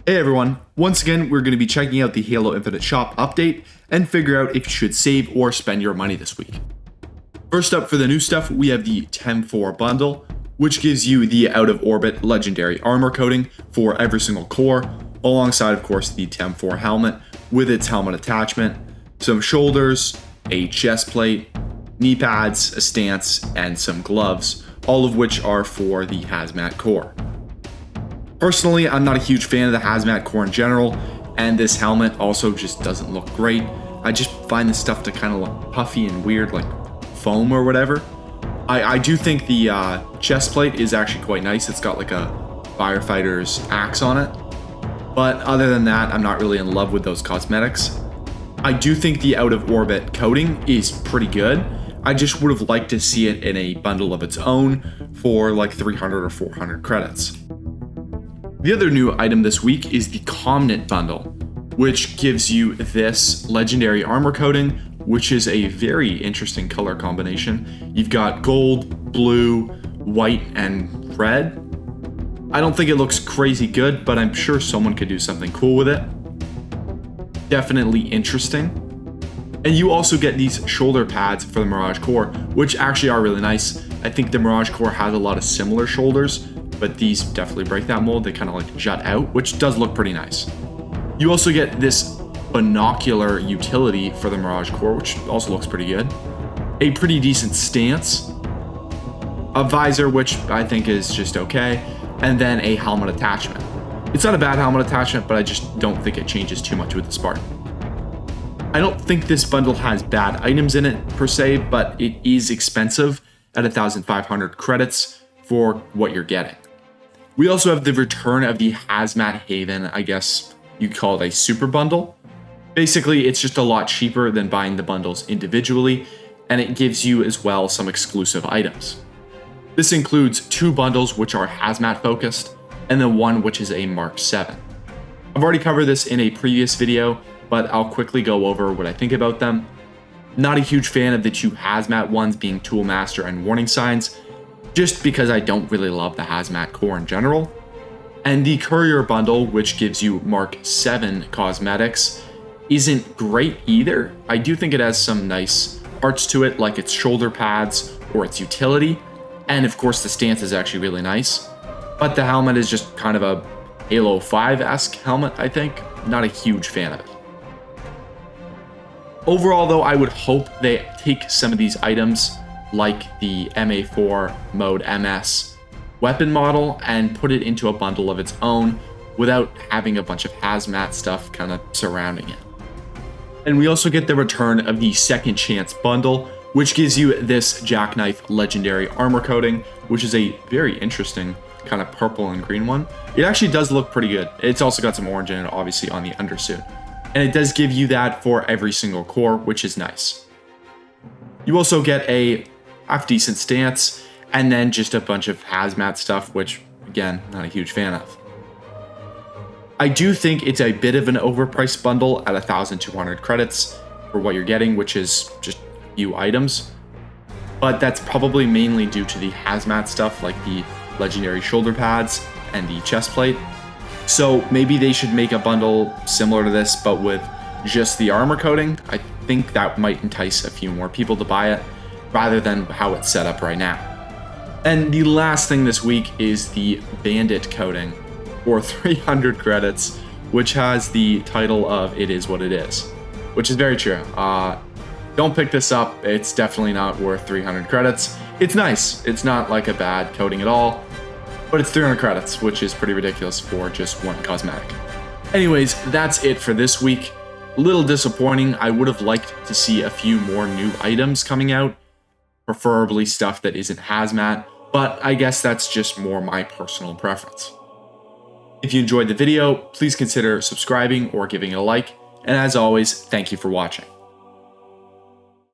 Hey everyone, once again we're going to be checking out the Halo Infinite shop update and figure out if you should save or spend your money this week. First up for the new stuff, we have the TEM4 bundle, which gives you the out of orbit legendary armor coating for every single core, alongside of course the TEM4 helmet with its helmet attachment, some shoulders, a chest plate, knee pads, a stance, and some gloves, all of which are for the hazmat core. Personally, I'm not a huge fan of the hazmat core in general, and this helmet also just doesn't look great. I just find this stuff to kind of look puffy and weird, like foam or whatever. I do think the chest plate is actually quite nice. It's got like a firefighter's axe on it. But other than that, I'm not really in love with those cosmetics. I do think the out of orbit coating is pretty good. I just would have liked to see it in a bundle of its own for like 300 or 400 credits. The other new item this week is the Comnit bundle, which gives you this legendary armor coating, which is a very interesting color combination. You've got gold, blue, white, and red. I don't think it looks crazy good, but I'm sure someone could do something cool with it. Definitely interesting. And you also get these shoulder pads for the Mirage Core, which actually are really nice. I think the Mirage Core has a lot of similar shoulders, but these definitely break that mold. They kind of like jut out, which does look pretty nice. You also get this binocular utility for the Mirage Core, which also looks pretty good. A pretty decent stance, a visor, which I think is just okay, and then a helmet attachment. It's not a bad helmet attachment, but I just don't think it changes too much with the Spartan. I don't think this bundle has bad items in it per se, but it is expensive at 1,500 credits for what you're getting. We also have the return of the Hazmat Haven, I guess you could call it a super bundle. Basically, it's just a lot cheaper than buying the bundles individually, and it gives you as well some exclusive items. This includes 2 bundles which are hazmat focused, and then one which is a Mark 7. I've already covered this in a previous video, but I'll quickly go over what I think about them. Not a huge fan of the 2 hazmat ones being Toolmaster and Warning Signs, just because I don't really love the hazmat core in general. And the Courier bundle, which gives you Mark 7 cosmetics, isn't great either. I do think it has some nice parts to it, like its shoulder pads or its utility, and of course the stance is actually really nice. But the helmet is just kind of a Halo 5-esque helmet, I think. Not a huge fan of it. Overall though, I would hope they take some of these items like the MA4 Mode MS weapon model and put it into a bundle of its own without having a bunch of hazmat stuff kind of surrounding it. And we also get the return of the Second Chance bundle, which gives you this Jackknife legendary armor coating, which is a very interesting kind of purple and green one. It actually does look pretty good. It's also got some orange in it, obviously, on the undersuit. And it does give you that for every single core, which is nice. You also get a half-decent stance, and then just a bunch of hazmat stuff, which, again, not a huge fan of. I do think it's a bit of an overpriced bundle at 1,200 credits for what you're getting, which is just a few items. But that's probably mainly due to the hazmat stuff, like the legendary shoulder pads and the chest plate. So maybe they should make a bundle similar to this, but with just the armor coating. I think that might entice a few more people to buy it, rather than how it's set up right now. And the last thing this week is the Bandit Coding for 300 credits, which has the title of It Is What It Is, which is very true. Don't pick this up. It's definitely not worth 300 credits. It's nice. It's not like a bad coating at all, but it's 300 credits, which is pretty ridiculous for just one cosmetic. Anyways, that's it for this week. A little disappointing. I would have liked to see a few more new items coming out, preferably stuff that isn't hazmat, but I guess that's just more my personal preference. If you enjoyed the video, please consider subscribing or giving it a like, and as always, thank you for watching.